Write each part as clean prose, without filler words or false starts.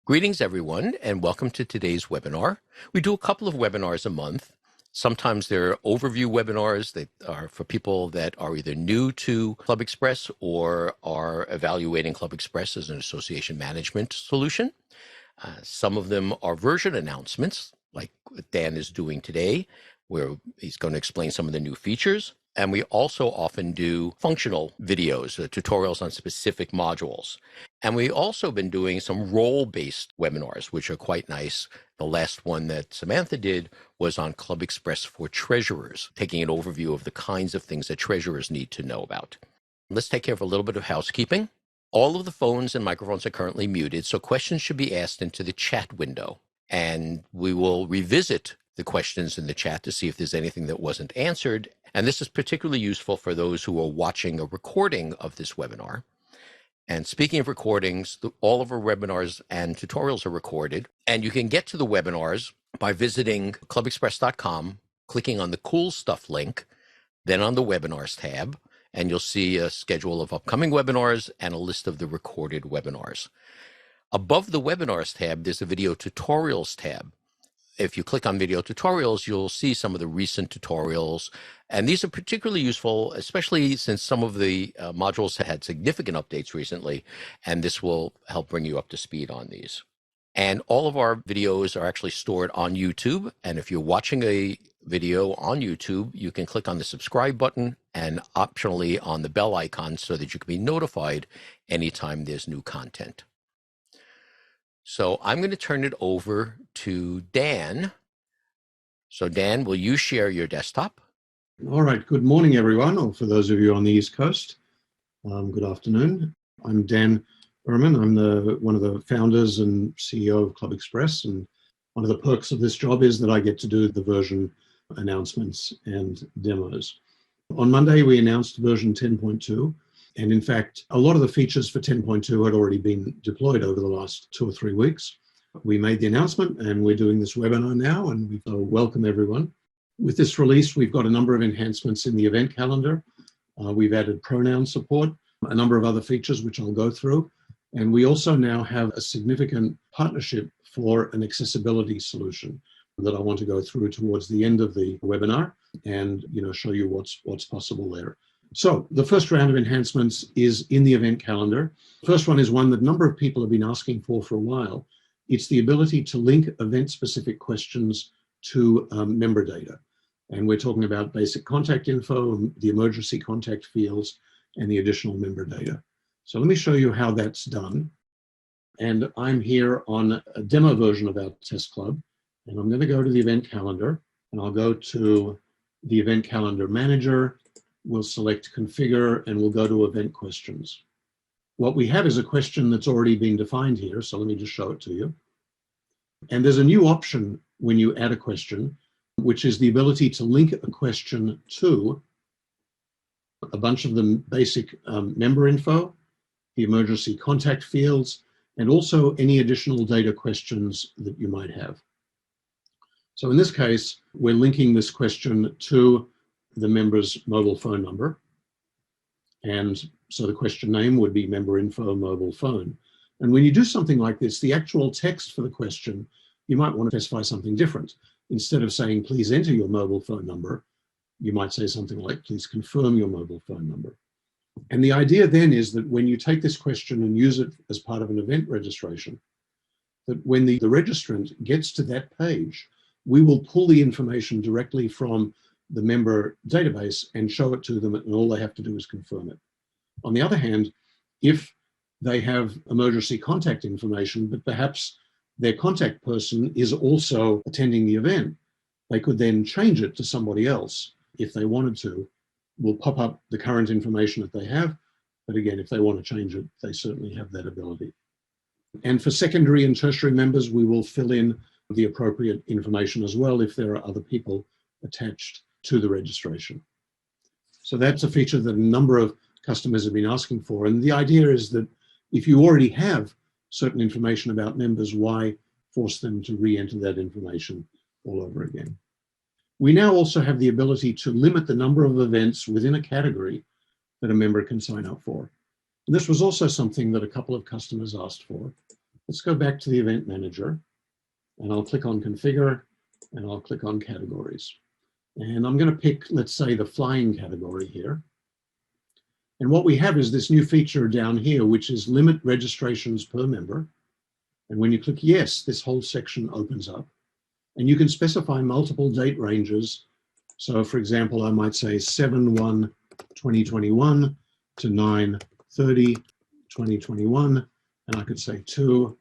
Greetings, everyone, and welcome to today's webinar. We do a couple of webinars a month. Sometimes they're overview webinars that are for people that are either new to ClubExpress or are evaluating ClubExpress as an association management solution. Some of them are version announcements, like what Dan is doing today, where he's going to explain some of the new features. And we also often do functional videos, tutorials on specific modules. And we also been doing some role-based webinars, which are quite nice. The last one that Samantha did was on ClubExpress for treasurers, taking an overview of the kinds of things that treasurers need to know about. Let's take care of a little bit of housekeeping. All of the phones and microphones are currently muted, so questions should be asked into the chat window. And we will revisit the questions in the chat to see if there's anything that wasn't answered. And this is particularly useful for those who are watching a recording of this webinar. And speaking of recordings, all of our webinars and tutorials are recorded. And you can get to the webinars by visiting clubexpress.com, clicking on the Cool Stuff link, then on the Webinars tab, and you'll see a schedule of upcoming webinars and a list of the recorded webinars. Above the Webinars tab, there's a Video Tutorials tab. If you click on Video Tutorials, you'll see some of the recent tutorials. And these are particularly useful, especially since some of the modules had significant updates recently, and this will help bring you up to speed on these. And all of our videos are actually stored on YouTube. And if you're watching a video on YouTube, you can click on the subscribe button and optionally on the bell icon so that you can be notified anytime there's new content. So I'm going to turn it over to Dan. So Dan, will you share your desktop? All right. Good morning, everyone, or for those of you on the East Coast, good afternoon. I'm Dan Ehrman. I'm one of the founders and CEO of ClubExpress, and one of the perks of this job is that I get to do the version announcements and demos. On Monday, we announced version 10.2. And in fact, a lot of the features for 10.2 had already been deployed over the last 2 or 3 weeks. We made the announcement and we're doing this webinar now, and we welcome everyone. With this release, we've got a number of enhancements in the event calendar. We've added pronoun support, a number of other features which I'll go through. And we also now have a significant partnership for an accessibility solution that I want to go through towards the end of the webinar and show you what's possible there. So the first round of enhancements is in the event calendar. First one is one that a number of people have been asking for a while. It's the ability to link event-specific questions to member data. And we're talking about basic contact info, the emergency contact fields, and the additional member data. So let me show you how that's done. And I'm here on a demo version of our test club. And I'm going to go to the event calendar, and I'll go to the event calendar manager. We'll select configure and we'll go to event questions. What we have is a question that's already been defined here. So let me just show it to you. And there's a new option when you add a question, which is the ability to link a question to a bunch of the basic member info, the emergency contact fields, and also any additional data questions that you might have. So in this case, we're linking this question to the member's mobile phone number. And so the question name would be member info mobile phone. And when you do something like this, the actual text for the question, you might want to specify something different. Instead of saying, please enter your mobile phone number, you might say something like, please confirm your mobile phone number. And the idea then is that when you take this question and use it as part of an event registration, that when the registrant gets to that page, we will pull the information directly from the member database and show it to them, and all they have to do is confirm it. On the other hand, if they have emergency contact information, but perhaps their contact person is also attending the event, they could then change it to somebody else if they wanted to. We'll pop up the current information that they have, but again, if they want to change it, they certainly have that ability. And for secondary and tertiary members, we will fill in the appropriate information as well if there are other people attached to the registration. So that's a feature that a number of customers have been asking for. And the idea is that if you already have certain information about members, why force them to re-enter that information all over again? We now also have the ability to limit the number of events within a category that a member can sign up for. And this was also something that a couple of customers asked for. Let's go back to the event manager, and I'll click on configure, and I'll click on categories. And I'm going to pick, let's say, the flying category here. And what we have is this new feature down here, which is limit registrations per member. And when you click yes, this whole section opens up. And you can specify multiple date ranges. So for example, I might say 7/1/2021 to 9/30/2021. And I could say 2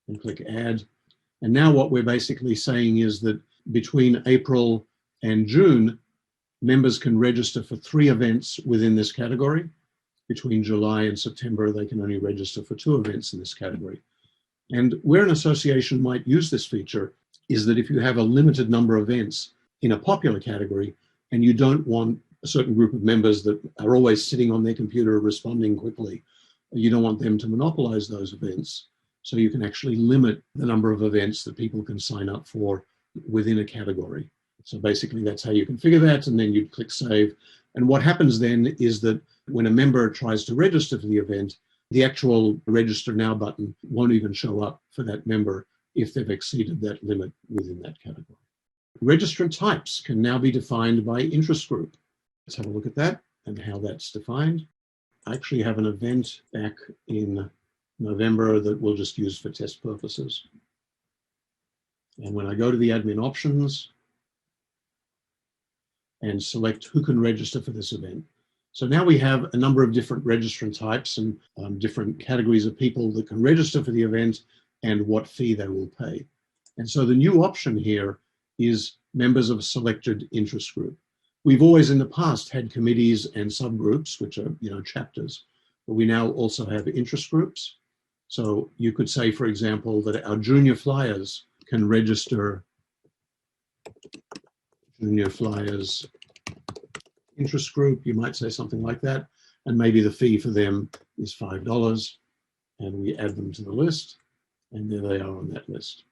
and click add. And now what we're basically saying is that between April and June, members can register for 3 events within this category. Between July and September, they can only register for 2 events in this category. And where an association might use this feature is that if you have a limited number of events in a popular category and you don't want a certain group of members that are always sitting on their computer responding quickly, you don't want them to monopolize those events. So you can actually limit the number of events that people can sign up for within a category. So basically that's how you configure that, and then you click save. And what happens then is that when a member tries to register for the event, the actual register now button won't even show up for that member if they've exceeded that limit within that category. Registrant types can now be defined by interest group. Let's have a look at that and how that's defined. I actually have an event back in November that we'll just use for test purposes. And when I go to the admin options and select who can register for this event, so now we have a number of different registrant types and different categories of people that can register for the event and what fee they will pay. And so the new option here is members of a selected interest group. We've always in the past had committees and subgroups, which are, chapters, but we now also have interest groups. So you could say, for example, that our junior flyers can register junior flyers interest group. You might say something like that. And maybe the fee for them is $5. And we add them to the list. And there they are on that list.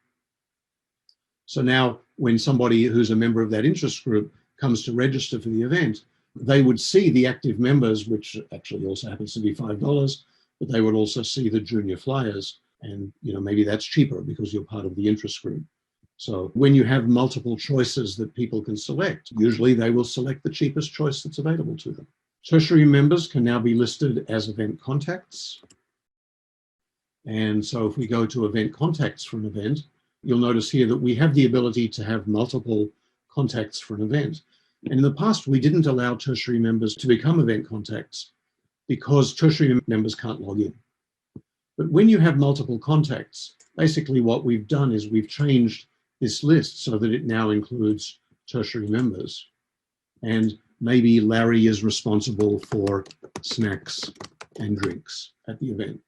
So now when somebody who's a member of that interest group comes to register for the event, they would see the active members, which actually also happens to be $5, but they would also see the junior flyers. And maybe that's cheaper because you're part of the interest group. So when you have multiple choices that people can select, usually they will select the cheapest choice that's available to them. Tertiary members can now be listed as event contacts. And so if we go to event contacts for an event, you'll notice here that we have the ability to have multiple contacts for an event. And in the past, we didn't allow tertiary members to become event contacts because tertiary members can't log in. But when you have multiple contacts, basically what we've done is we've changed this list so that it now includes tertiary members. And maybe Larry is responsible for snacks and drinks at the event.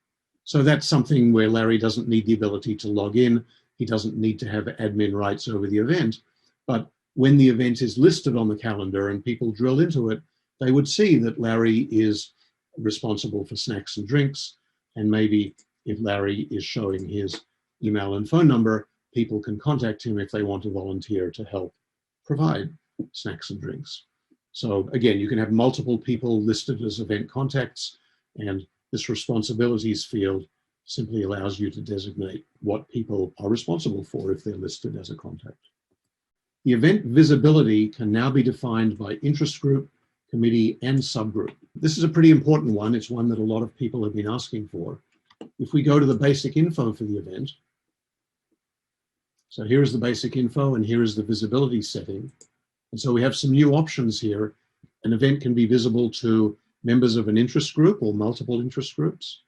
So that's something where Larry doesn't need the ability to log in. He doesn't need to have admin rights over the event. But when the event is listed on the calendar and people drill into it, they would see that Larry is responsible for snacks and drinks. And maybe if Larry is showing his email and phone number, people can contact him if they want to volunteer to help provide snacks and drinks. So again, you can have multiple people listed as event contacts, and this responsibilities field simply allows you to designate what people are responsible for if they're listed as a contact. The event visibility can now be defined by interest group, committee, and subgroup. This is a pretty important one. It's one that a lot of people have been asking for. If we go to the basic info for the event, so here's the basic info and here is the visibility setting. And so we have some new options here. An event can be visible to members of an interest group or multiple interest groups,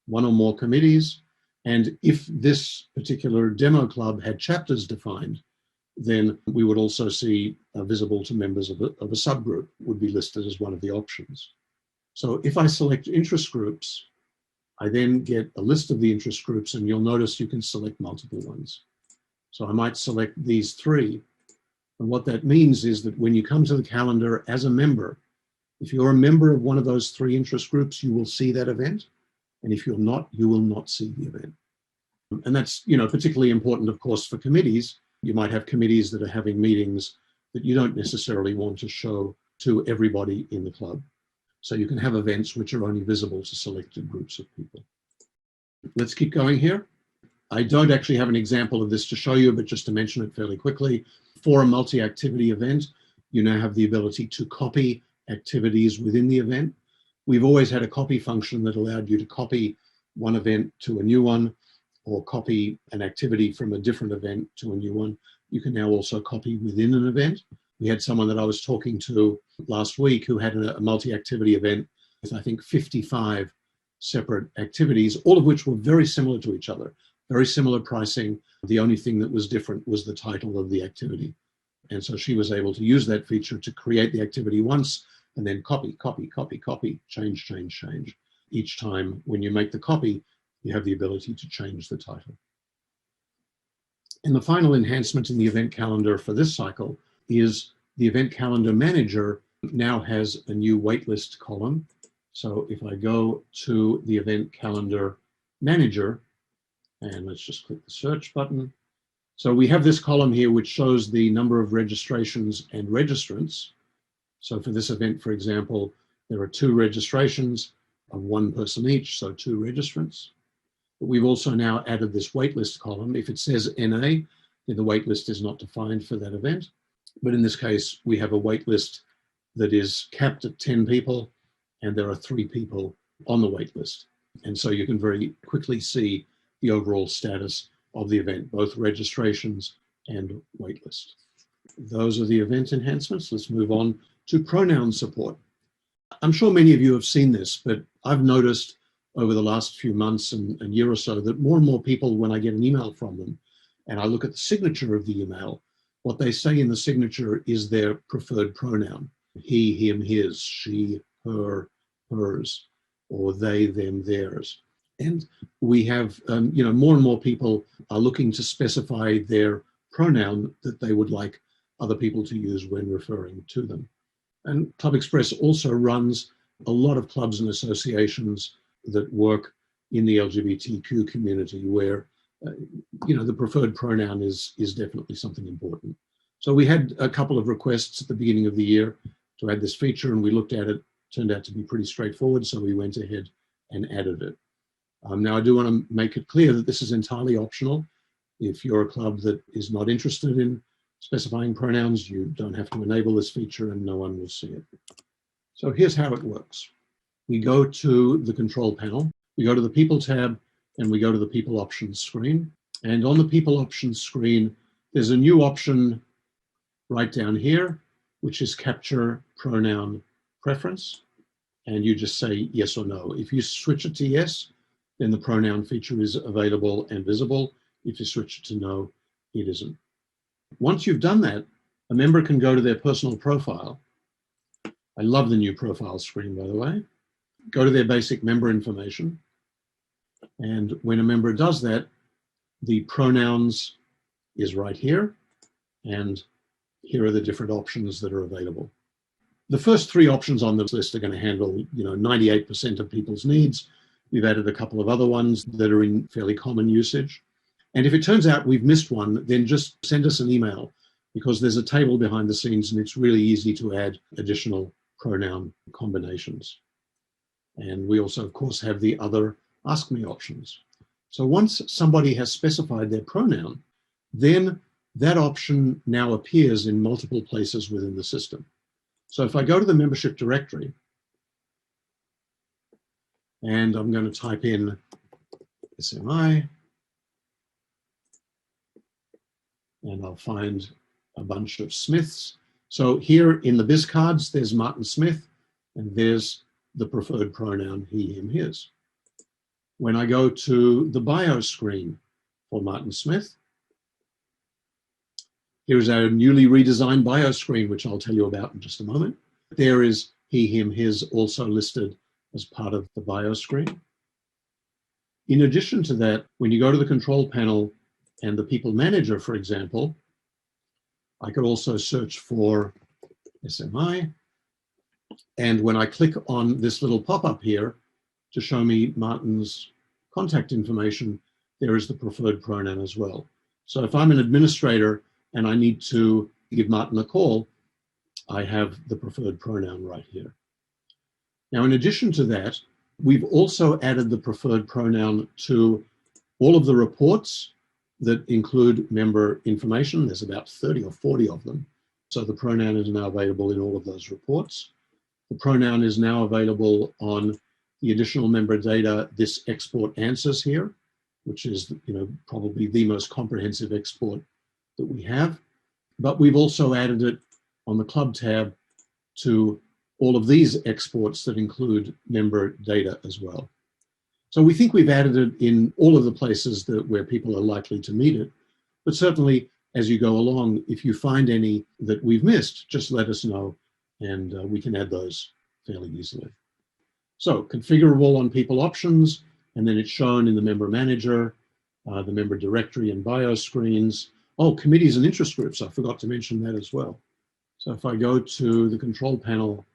one or more committees. And if this particular demo club had chapters defined, then we would also see visible to members of a subgroup would be listed as one of the options. So if I select interest groups, I then get a list of the interest groups, and you'll notice you can select multiple ones. So I might select these 3. And what that means is that when you come to the calendar as a member, if you're a member of one of those 3 interest groups, you will see that event. And if you're not, you will not see the event. And that's, particularly important, of course, for committees. You might have committees that are having meetings that you don't necessarily want to show to everybody in the club. So you can have events which are only visible to selected groups of people. Let's keep going here. I don't actually have an example of this to show you, but just to mention it fairly quickly, for a multi-activity event, you now have the ability to copy activities within the event. We've always had a copy function that allowed you to copy one event to a new one, or copy an activity from a different event to a new one. You can now also copy within an event. We had someone that I was talking to last week who had a multi-activity event with, I think, 55 separate activities, all of which were very similar to each other, very similar pricing. The only thing that was different was the title of the activity. And so she was able to use that feature to create the activity once and then copy, copy, copy, copy, change, change, change. Each time when you make the copy, you have the ability to change the title. And the final enhancement in the event calendar for this cycle is the event calendar manager now has a new waitlist column. So if I go to the event calendar manager, and let's just click the search button. So we have this column here which shows the number of registrations and registrants. So for this event, for example, there are 2 registrations of 1 person each, so 2 registrants. But we've also now added this waitlist column. If it says NA, then the waitlist is not defined for that event. But in this case, we have a waitlist that is capped at 10 people, and there are 3 people on the waitlist. And so you can very quickly see the overall status of the event, both registrations and waitlist. Those are the event enhancements. Let's move on to pronoun support. I'm sure many of you have seen this, but I've noticed over the last few months and year or so that more and more people, when I get an email from them and I look at the signature of the email, what they say in the signature is their preferred pronoun. He, him, his, she, her, hers, or they, them, theirs. And we have, more and more people are looking to specify their pronoun that they would like other people to use when referring to them. And ClubExpress also runs a lot of clubs and associations that work in the LGBTQ community where, the preferred pronoun is definitely something important. So we had a couple of requests at the beginning of the year to add this feature, and we looked at it. Turned out to be pretty straightforward, so we went ahead and added it. Now, I do want to make it clear that this is entirely optional. If you're a club that is not interested in specifying pronouns, you don't have to enable this feature and no one will see it. So here's how it works. We go to the control panel, we go to the People tab, and we go to the People Options screen. And on the People Options screen, there's a new option right down here, which is Capture Pronoun Preference. And you just say yes or no. If you switch it to yes, then the pronoun feature is available and visible. If you switch it to no, it isn't. Once you've done that, a member can go to their personal profile. I love the new profile screen, by the way. Go to their basic member information. And when a member does that, the pronouns is right here. And here are the different options that are available. The first 3 options on this list are going to handle, 98% of people's needs. We've added a couple of other ones that are in fairly common usage. And if it turns out we've missed one, then just send us an email, because there's a table behind the scenes and it's really easy to add additional pronoun combinations. And we also, of course, have the other Ask Me options. So once somebody has specified their pronoun, then that option now appears in multiple places within the system. So if I go to the membership directory, and I'm going to type in SMI, and I'll find a bunch of Smiths. So here in the biz cards, there's Martin Smith, and there's the preferred pronoun he, him, his. When I go to the bio screen for Martin Smith, here's our newly redesigned bio screen, which I'll tell you about in just a moment. There is he, him, his also listed as part of the bio screen. In addition to that, when you go to the control panel and the people manager, for example, I could also search for SMI. And when I click on this little pop-up here to show me Martin's contact information, there is the preferred pronoun as well. So if I'm an administrator and I need to give Martin a call, I have the preferred pronoun right here. Now, in addition to that, we've also added the preferred pronoun to All of the reports that include member information, there's about 30 or 40 of them. So the pronoun is now available in all of those reports. The pronoun is now available on the additional member data, this export answers here, which is, probably the most comprehensive export that we have. But we've also added it on the club tab to all of these exports that include member data as well. So we think we've added it in all of the places where people are likely to need it. But certainly, as you go along, if you find any that we've missed, just let us know, and we can add those fairly easily. So configurable on people options, and then it's shown in the member manager, the member directory and bio screens. Oh, committees and interest groups, I forgot to mention that as well. So if I go to the control panel,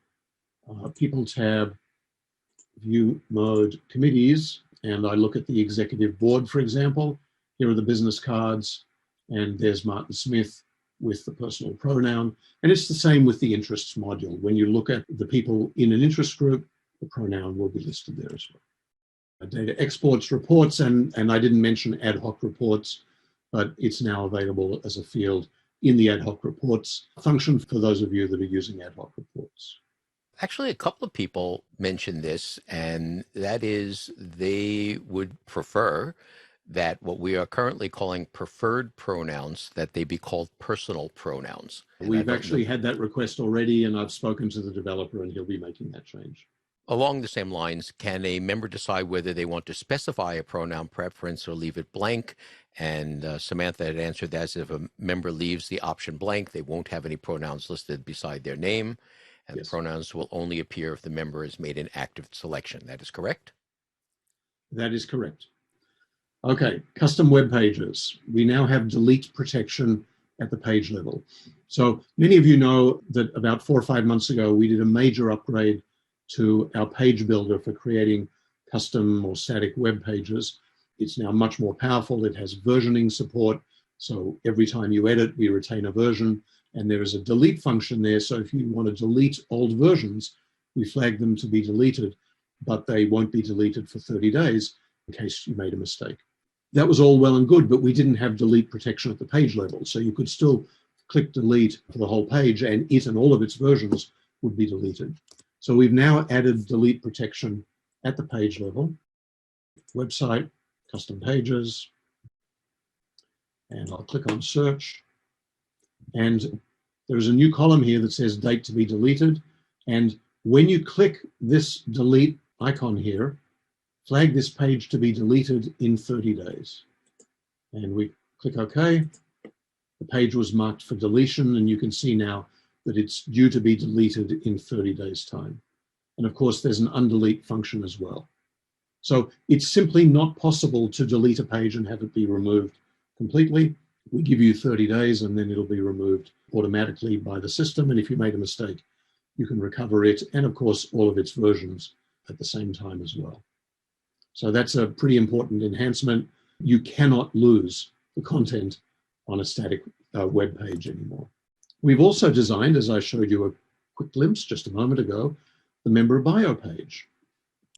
people tab, view mode, committees, and I look at the executive board, for example, here are the business cards, and there's Martin Smith with the personal pronoun. And it's the same with the interests module. When you look at the people in an interest group, the pronoun will be listed there as well. Data exports, reports, and I didn't mention ad hoc reports, but it's now available as a field in the ad hoc reports function for those of you that are using ad hoc reports. Actually, a couple of people mentioned this, and that is they would prefer that what we are currently calling preferred pronouns, that they be called personal pronouns. And we've actually had that request already, and I've spoken to the developer, and he'll be making that change. Along the same lines, can a member decide whether they want to specify a pronoun preference or leave it blank? And Samantha had answered that as if a member leaves the option blank, they won't have any pronouns listed beside their name. And yes, the pronouns will only appear if the member has made an active selection. That is correct? That is correct. Okay, custom web pages. We now have delete protection at the page level. So many of you know that about 4 or 5 months ago, we did a major upgrade to our page builder for creating custom or static web pages. It's now much more powerful. It has versioning support. So every time you edit, we retain a version. And there is a delete function there. So if you want to delete old versions, we flag them to be deleted, but they won't be deleted for 30 days in case you made a mistake. That was all well and good, but we didn't have delete protection at the page level. So you could still click delete for the whole page and it and all of its versions would be deleted. So we've now added delete protection at the page level. Website, custom pages, and I'll click on search. And there's a new column here that says date to be deleted. And when you click this delete icon here, flag this page to be deleted in 30 days. And we click OK. The page was marked for deletion, and you can see now that it's due to be deleted in 30 days' time. And of course, there's an undelete function as well. So it's simply not possible to delete a page and have it be removed completely. We give you 30 days and then it'll be removed automatically by the system. And if you made a mistake, you can recover it and of course all of its versions at the same time as well. So that's a pretty important enhancement. You cannot lose the content on a static web page anymore. We've also designed, as I showed you a quick glimpse just a moment ago, the member bio page.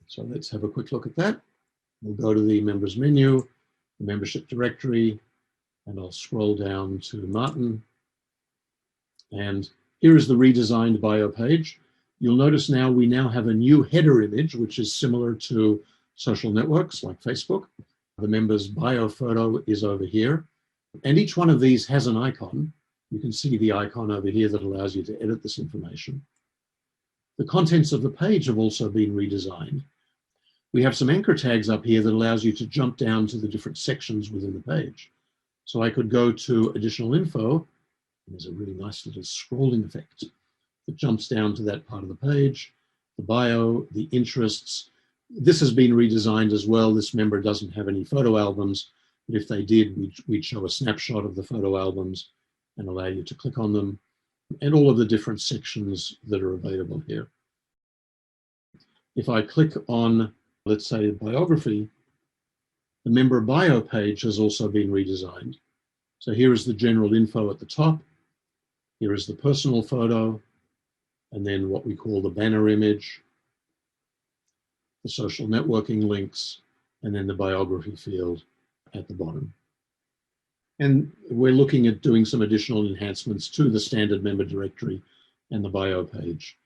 So let's have a quick look at that. We'll go to the members menu, the membership directory, and I'll scroll down to Martin. And here is the redesigned bio page. You'll notice now we now have a new header image, which is similar to social networks like Facebook. The member's bio photo is over here. And each one of these has an icon. You can see the icon over here that allows you to edit this information. The contents of the page have also been redesigned. We have some anchor tags up here that allows you to jump down to the different sections within the page. So I could go to additional info, and there's a really nice little scrolling effect that jumps down to that part of the page, the bio, the interests. This has been redesigned as well. This member doesn't have any photo albums, but if they did, we'd show a snapshot of the photo albums and allow you to click on them, and all of the different sections that are available here. If I click on, let's say, biography, the member bio page has also been redesigned. So here is the general info at the top. Here is the personal photo, and then what we call the banner image, the social networking links, and then the biography field at the bottom. And we're looking at doing some additional enhancements to the standard member directory and the bio page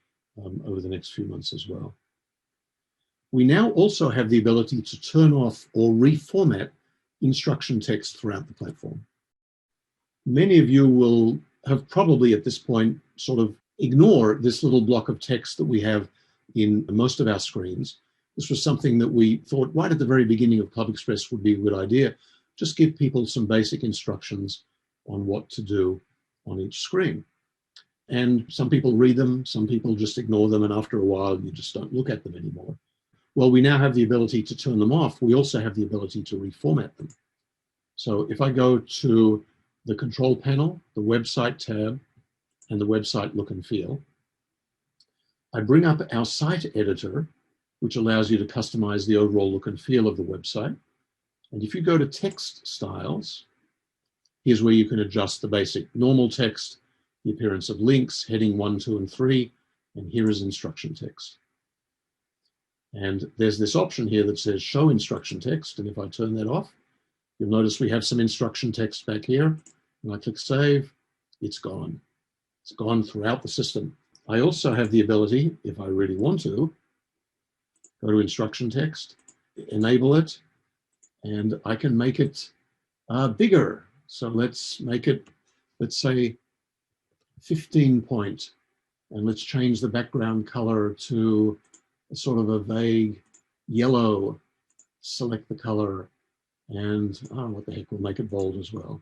over the next few months as well. We now also have the ability to turn off or reformat instruction text throughout the platform. Many of you will have probably at this point sort of ignore this little block of text that we have in most of our screens. This was something that we thought right at the very beginning of ClubExpress would be a good idea. Just give people some basic instructions on what to do on each screen. And some people read them, some people just ignore them, and after a while you just don't look at them anymore. Well, we now have the ability to turn them off. We also have the ability to reformat them. So if I go to the control panel, the website tab, and the website look and feel, I bring up our site editor, which allows you to customize the overall look and feel of the website. And if you go to text styles, here's where you can adjust the basic normal text, the appearance of links, heading 1, 2, and 3, and here is instruction text. And there's this option here that says show instruction text, and if I turn that off, you'll notice we have some instruction text back here. When I click save, it's gone. It's gone throughout the system. I also have the ability, if I really want to, go to instruction text, enable it, and I can make it bigger. So let's make it, let's say 15 point, and let's change the background color to sort of a vague yellow. Select the color, and oh, what the heck, we'll make it bold as well.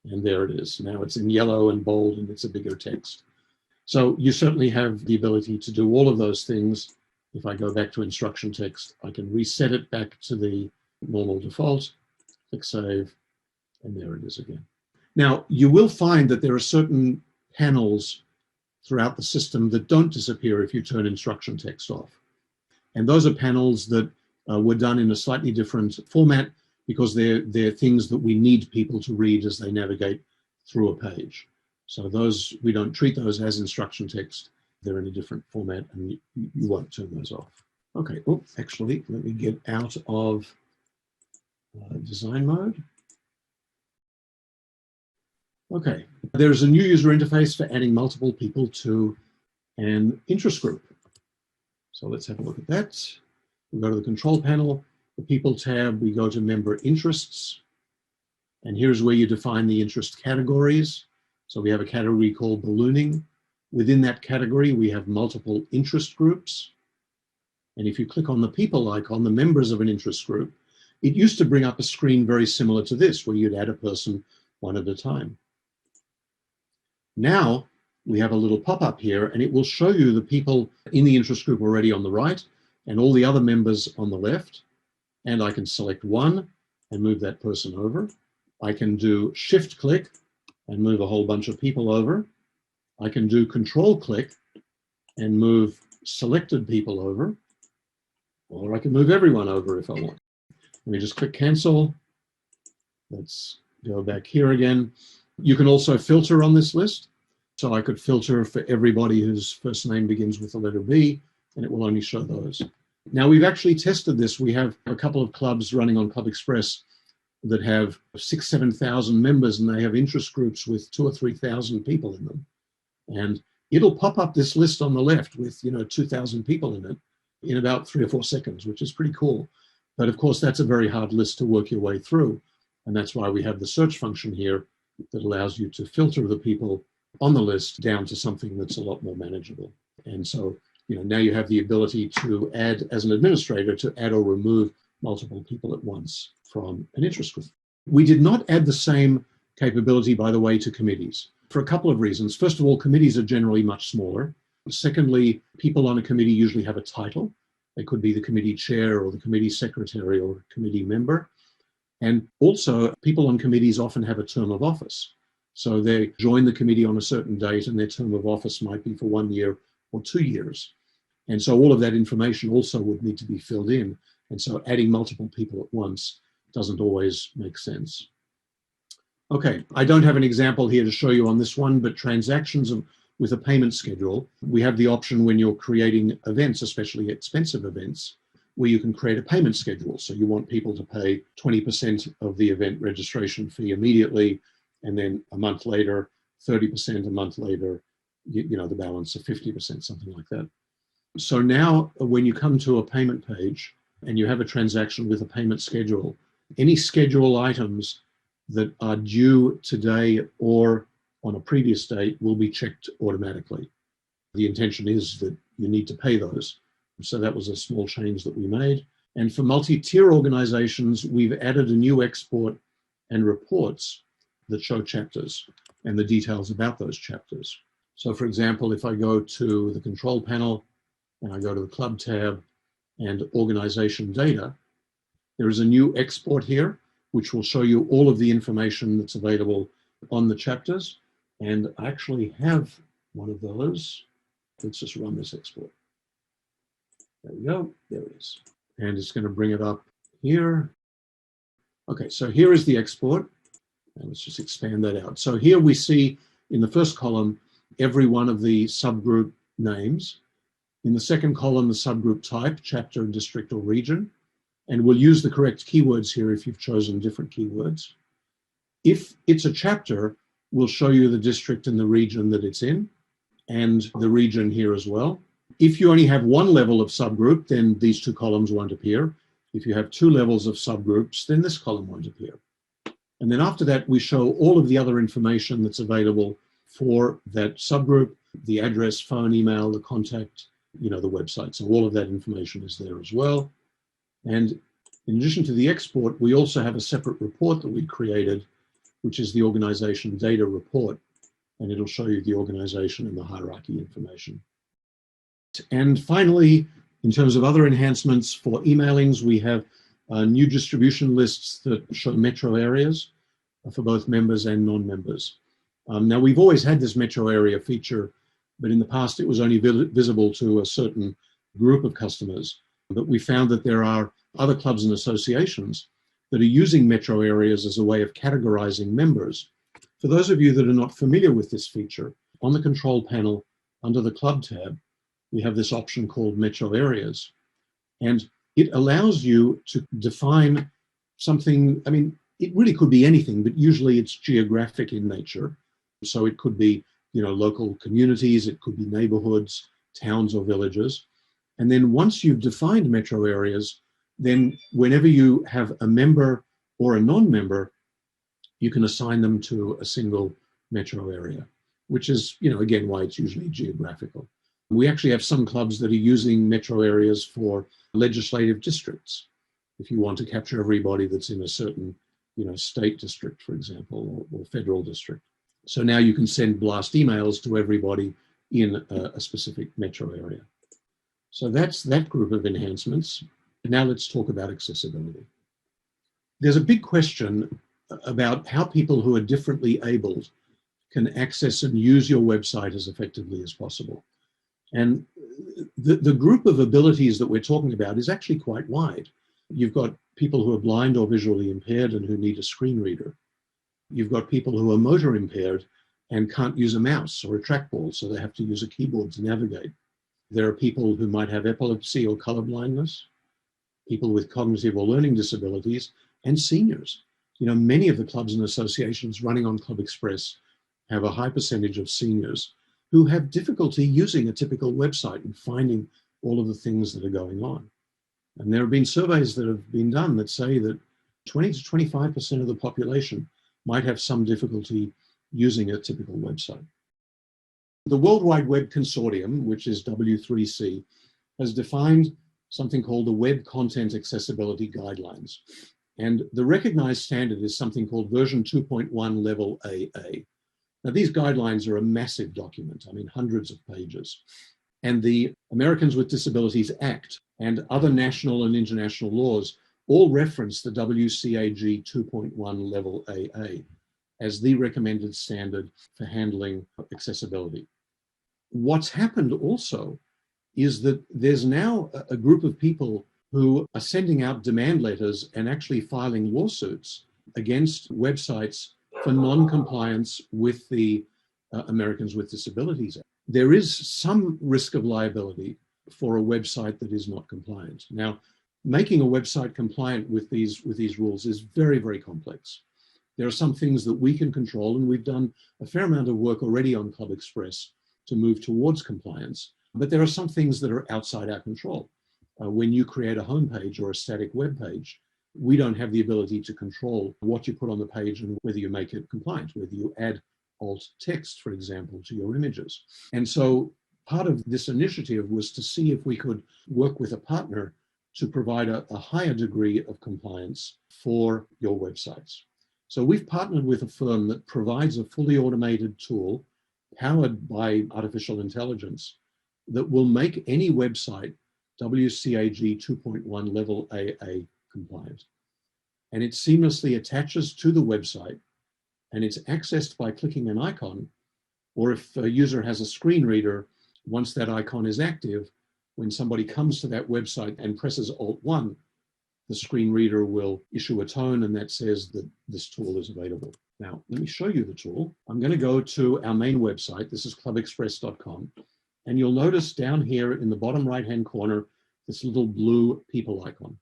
And there it is. Now it's in yellow and bold, and it's a bigger text. So you certainly have the ability to do all of those things. If I go back to instruction text, I can reset it back to the normal default, click save, and there it is again. Now, you will find that there are certain panels throughout the system that don't disappear if you turn instruction text off. And those are panels that were done in a slightly different format because they're things that we need people to read as they navigate through a page. So those, we don't treat those as instruction text. They're in a different format, and you won't turn those off. Okay, oh, actually, let me get out of design mode. Okay, there's a new user interface for adding multiple people to an interest group. So let's have a look at that. We go to the control panel, the people tab, we go to member interests. And here's where you define the interest categories. So we have a category called ballooning. Within that category, we have multiple interest groups. And if you click on the people icon, the members of an interest group, it used to bring up a screen very similar to this, where you'd add a person one at a time. Now we have a little pop-up here, and it will show you the people in the interest group already on the right and all the other members on the left. And I can select one and move that person over. I can do shift click and move a whole bunch of people over. I can do control click and move selected people over, or I can move everyone over if I want. Let me just click cancel. Let's go back here again. You can also filter on this list. So I could filter for everybody whose first name begins with the letter B, and it will only show those. Now, we've actually tested this. We have a couple of clubs running on ClubExpress that have 6,000 to 7,000 members, and they have interest groups with 2,000 or 3,000 people in them. And it'll pop up this list on the left with, 2,000 people in it in about 3 or 4 seconds, which is pretty cool. But of course, that's a very hard list to work your way through. And that's why we have the search function here that allows you to filter the people on the list down to something that's a lot more manageable. And so, now you have the ability to add, as an administrator, to add or remove multiple people at once from an interest group. We did not add the same capability, by the way, to committees for a couple of reasons. First of all, committees are generally much smaller. Secondly, people on a committee usually have a title. They could be the committee chair or the committee secretary or committee member. And also, people on committees often have a term of office. So they join the committee on a certain date, and their term of office might be for 1 year or 2 years. And so all of that information also would need to be filled in. And so adding multiple people at once doesn't always make sense. Okay, I don't have an example here to show you on this one, but transactions with a payment schedule, we have the option when you're creating events, especially expensive events, where you can create a payment schedule. So you want people to pay 20% of the event registration fee immediately, and then a month later, 30%, a month later, the balance of 50%, something like that. So now when you come to a payment page and you have a transaction with a payment schedule, any schedule items that are due today or on a previous date will be checked automatically. The intention is that you need to pay those. So that was a small change that we made. And for multi-tier organizations, we've added a new export and reports that show chapters and the details about those chapters. So for example, if I go to the control panel and I go to the club tab and organization data, there is a new export here, which will show you all of the information that's available on the chapters. And I actually have one of those. Let's just run this export. There we go. There it is. And it's going to bring it up here. Okay, so here is the export. And let's just expand that out. So here we see in the first column every one of the subgroup names. In the second column, the subgroup type, chapter, district, or region. And we'll use the correct keywords here if you've chosen different keywords. If it's a chapter, we'll show you the district and the region that it's in, and the region here as well. If you only have one level of subgroup, then these two columns won't appear. If you have two levels of subgroups, then this column won't appear. And then after that, we show all of the other information that's available for that subgroup, the address, phone, email, the contact, the website. So all of that information is there as well. And in addition to the export, we also have a separate report that we created, which is the organization data report. And it'll show you the organization and the hierarchy information. And finally, in terms of other enhancements for emailings, we have new distribution lists that show metro areas for both members and non-members. Now, we've always had this metro area feature, but in the past it was only visible to a certain group of customers. But we found that there are other clubs and associations that are using metro areas as a way of categorizing members. For those of you that are not familiar with this feature, on the control panel under the club tab, we have this option called metro areas. And it allows you to define something. I mean, it really could be anything, but usually it's geographic in nature. So it could be, local communities, it could be neighborhoods, towns, or villages. And then once you've defined metro areas, then whenever you have a member or a non-member, you can assign them to a single metro area, which is, again, why it's usually geographical. We actually have some clubs that are using metro areas for legislative districts. If you want to capture everybody that's in a certain, state district, for example, or federal district. So now you can send blast emails to everybody in a specific metro area. So that's that group of enhancements. Now let's talk about accessibility. There's a big question about how people who are differently abled can access and use your website as effectively as possible. And the group of abilities that we're talking about is actually quite wide. You've got people who are blind or visually impaired and who need a screen reader. You've got people who are motor impaired and can't use a mouse or a trackball, so they have to use a keyboard to navigate. There are people who might have epilepsy or color blindness, people with cognitive or learning disabilities, and seniors. Many of the clubs and associations running on ClubExpress have a high percentage of seniors who have difficulty using a typical website and finding all of the things that are going on. And there have been surveys that have been done that say that 20 to 25% of the population might have some difficulty using a typical website. The World Wide Web Consortium, which is W3C, has defined something called the Web Content Accessibility Guidelines. And the recognized standard is something called version 2.1 level AA. Now, these guidelines are a massive document, hundreds of pages. And the Americans with Disabilities Act and other national and international laws all reference the WCAG 2.1 level AA as the recommended standard for handling accessibility. What's happened also is that there's now a group of people who are sending out demand letters and actually filing lawsuits against websites for non-compliance with the Americans with Disabilities Act. There is some risk of liability for a website that is not compliant. Now, making a website compliant with these rules is very, very complex. There are some things that we can control, and we've done a fair amount of work already on ClubExpress to move towards compliance. But there are some things that are outside our control. When you create a homepage or a static web page, we don't have the ability to control what you put on the page and whether you make it compliant, whether you add alt text, for example, to your images. And so part of this initiative was to see if we could work with a partner to provide a higher degree of compliance for your websites. So we've partnered with a firm that provides a fully automated tool powered by artificial intelligence that will make any website WCAG 2.1 level AA compliant. And it seamlessly attaches to the website, and it's accessed by clicking an icon, or if a user has a screen reader, once that icon is active, when somebody comes to that website and presses Alt-1, the screen reader will issue a tone, and that says that this tool is available. Now, let me show you the tool. I'm going to go to our main website. This is clubexpress.com. And you'll notice down here in the bottom right-hand corner, this little blue people icon.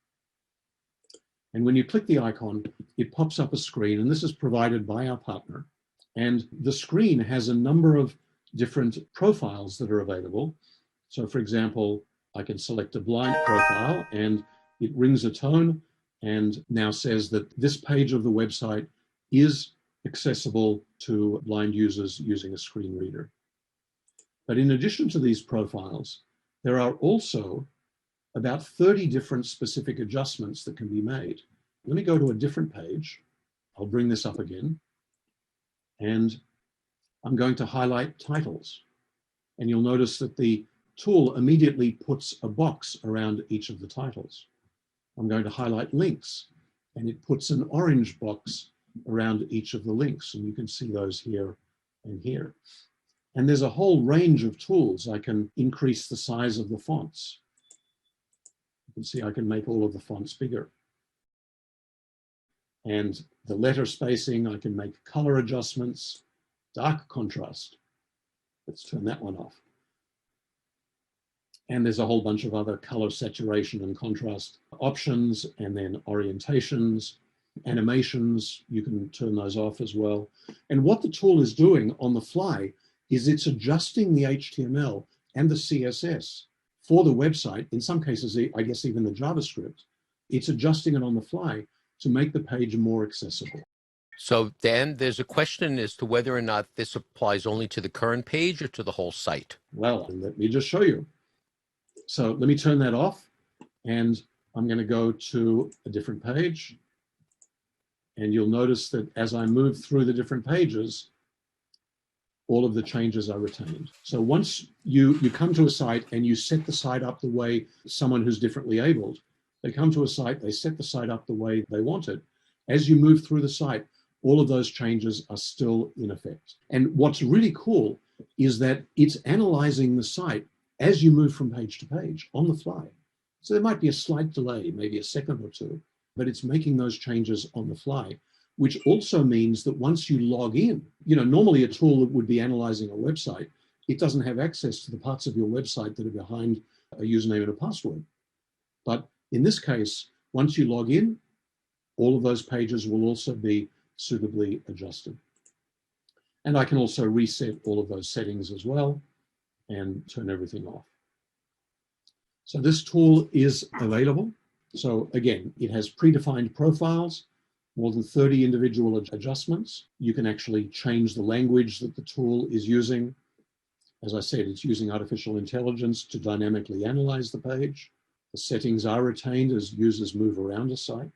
And when you click the icon, it pops up a screen, and this is provided by our partner. And the screen has a number of different profiles that are available. So for example, I can select a blind profile, and it rings a tone and now says that this page of the website is accessible to blind users using a screen reader. But in addition to these profiles, there are also about 30 different specific adjustments that can be made. Let me go to a different page. I'll bring this up again. And I'm going to highlight titles. And you'll notice that the tool immediately puts a box around each of the titles. I'm going to highlight links, and it puts an orange box around each of the links. And you can see those here and here. And there's a whole range of tools. I can increase the size of the fonts. You can see I can make all of the fonts bigger. And the letter spacing, I can make color adjustments, dark contrast. Let's turn that one off. And there's a whole bunch of other color saturation and contrast options, and then orientations, animations, you can turn those off as well. And what the tool is doing on the fly is it's adjusting the HTML and the CSS for the website, in some cases, I guess even the JavaScript. It's adjusting it on the fly to make the page more accessible. So then there's a question as to whether or not this applies only to the current page or to the whole site. Well, let me just show you. So let me turn that off, and I'm going to go to a different page. And you'll notice that as I move through the different pages, all of the changes are retained. So once you come to a site and you set the site up the way someone who's differently abled, they come to a site, they set the site up the way they want it. As you move through the site, all of those changes are still in effect. And what's really cool is that it's analyzing the site as you move from page to page on the fly. So there might be a slight delay, maybe a second or two, but it's making those changes on the fly, which also means that once you log in, normally a tool that would be analyzing a website, it doesn't have access to the parts of your website that are behind a username and a password. But in this case, once you log in, all of those pages will also be suitably adjusted. And I can also reset all of those settings as well and turn everything off. So this tool is available. So again, it has predefined profiles, more than 30 individual adjustments. You can actually change the language that the tool is using. As I said, it's using artificial intelligence to dynamically analyze the page. The settings are retained as users move around a site.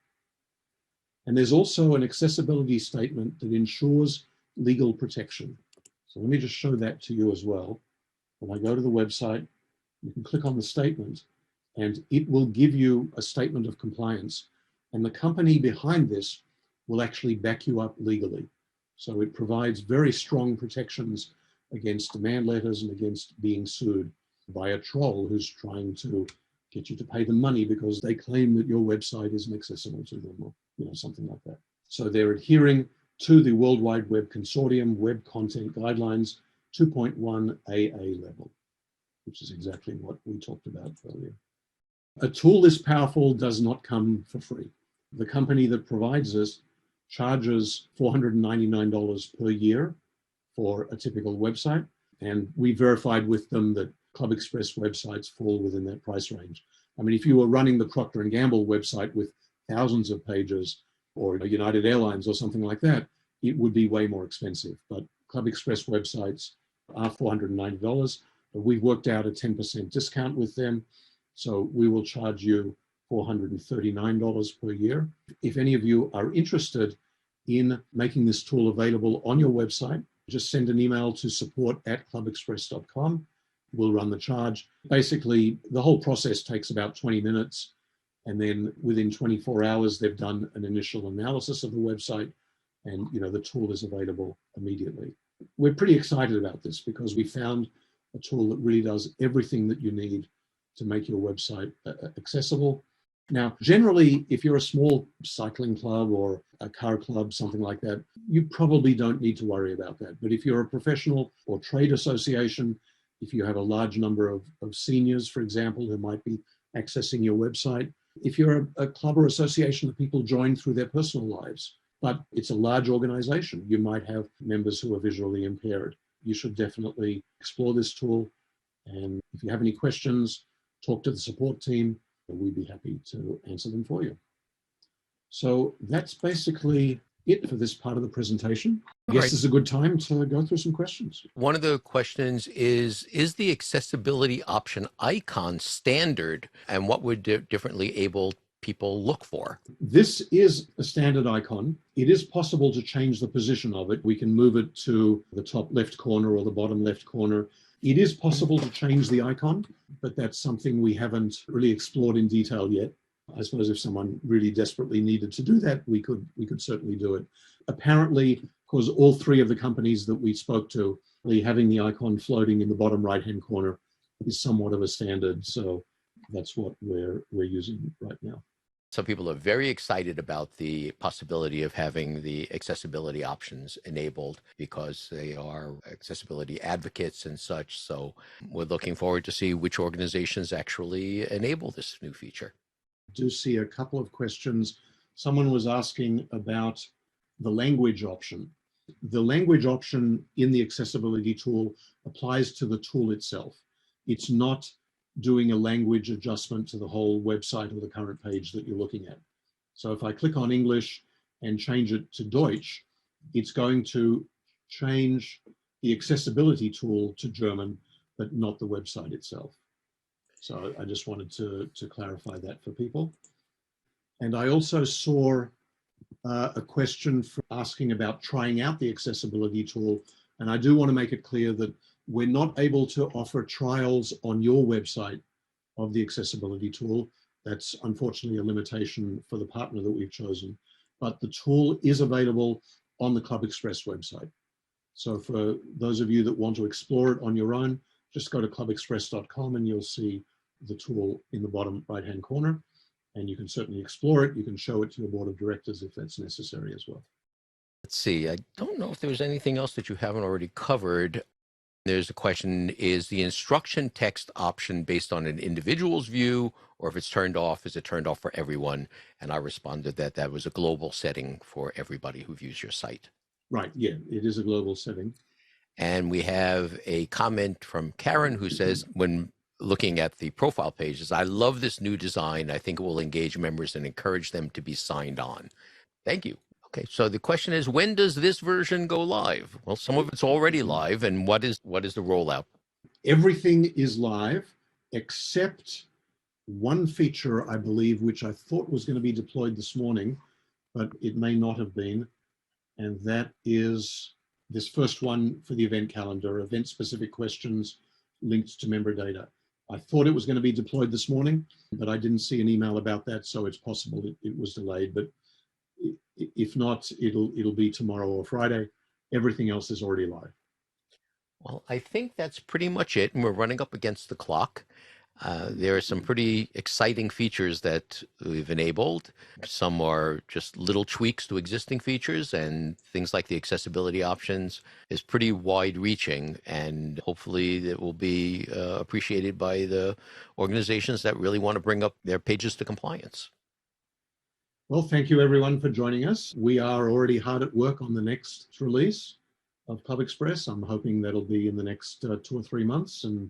And there's also an accessibility statement that ensures legal protection. So let me just show that to you as well. When I go to the website, you can click on the statement, and it will give you a statement of compliance. And the company behind this will actually back you up legally. So it provides very strong protections against demand letters and against being sued by a troll who's trying to get you to pay them money because they claim that your website isn't accessible to them, or something like that. So they're adhering to the World Wide Web Consortium Web Content Guidelines 2.1 AA level, which is exactly what we talked about earlier. A tool this powerful does not come for free. The company that provides this charges $499 per year for a typical website. And we verified with them that ClubExpress websites fall within that price range. I mean, if you were running the Procter & Gamble website with thousands of pages, or United Airlines or something like that, it would be way more expensive. But ClubExpress websites are $490, but we've worked out a 10% discount with them. So we will charge you $439 per year. If any of you are interested in making this tool available on your website, just send an email to support@clubexpress.com. We'll run the charge. Basically, the whole process takes about 20 minutes. And then within 24 hours, they've done an initial analysis of the website, and the tool is available immediately. We're pretty excited about this because we found a tool that really does everything that you need to make your website accessible. Now, generally, if you're a small cycling club or a car club, something like that, you probably don't need to worry about that. But if you're a professional or trade association, if you have a large number of seniors, for example, who might be accessing your website, if you're a club or association that people join through their personal lives, but it's a large organization, you might have members who are visually impaired. You should definitely explore this tool. And if you have any questions, talk to the support team. We'd be happy to answer them for you. So that's basically it for this part of the presentation. I guess this is a good time to go through some questions. One of the questions is the accessibility option icon standard, and what would differently able people look for? This is a standard icon. It is possible to change the position of it. We can move it to the top left corner or the bottom left corner. It is possible to change the icon, but that's something we haven't really explored in detail yet. I suppose if someone really desperately needed to do that, we could certainly do it. Apparently, because all three of the companies that we spoke to, having the icon floating in the bottom right-hand corner is somewhat of a standard. So that's what we're using right now. Some people are very excited about the possibility of having the accessibility options enabled because they are accessibility advocates and such. So we're looking forward to see which organizations actually enable this new feature. I do see a couple of questions. Someone was asking about the language option. The language option in the accessibility tool applies to the tool itself. It's not doing a language adjustment to the whole website or the current page that you're looking at. So if I click on English and change it to Deutsch, it's going to change the accessibility tool to German, but not the website itself. So I just wanted to clarify that for people. And I also saw a question for asking about trying out the accessibility tool. And I do want to make it clear that we're not able to offer trials on your website of the accessibility tool. That's unfortunately a limitation for the partner that we've chosen. But the tool is available on the ClubExpress website. So for those of you that want to explore it on your own, just go to clubexpress.com and you'll see the tool in the bottom right-hand corner. And you can certainly explore it. You can show it to your board of directors if that's necessary as well. Let's see. I don't know if there was anything else that you haven't already covered. There's a question, is the instruction text option based on an individual's view, or if it's turned off, is it turned off for everyone? And I responded that that was a global setting for everybody who views your site. Right, yeah, it is a global setting. And we have a comment from Karen who says, when looking at the profile pages, I love this new design. I think it will engage members and encourage them to be signed on. Thank you. Okay, so the question is, when does this version go live? Well, some of it's already live, and what is the rollout? Everything is live except one feature, I believe, which I thought was going to be deployed this morning, but it may not have been, and that is this first one for the event calendar, event-specific questions linked to member data. I thought it was going to be deployed this morning, but I didn't see an email about that, so it's possible it was delayed. But if not, it'll be tomorrow or Friday. Everything else is already live. Well, I think that's pretty much it, and we're running up against the clock. There are some pretty exciting features that we've enabled. Some are just little tweaks to existing features, and things like the accessibility options is pretty wide reaching, and hopefully it will be appreciated by the organizations that really want to bring up their pages to compliance. Well, thank you everyone for joining us. We are already hard at work on the next release of ClubExpress. I'm hoping that'll be in the next 2 or 3 months, and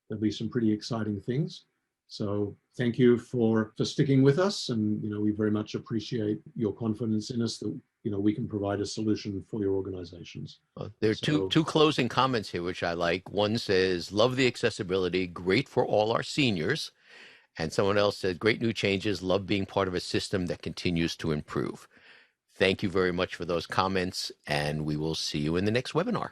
there'll be some pretty exciting things. So thank you for sticking with us, and we very much appreciate your confidence in us that we can provide a solution for your organizations. There are So two closing comments here, which I like. One says, love the accessibility, great for all our seniors. And someone else said, great new changes, love being part of a system that continues to improve. Thank you very much for those comments, and we will see you in the next webinar.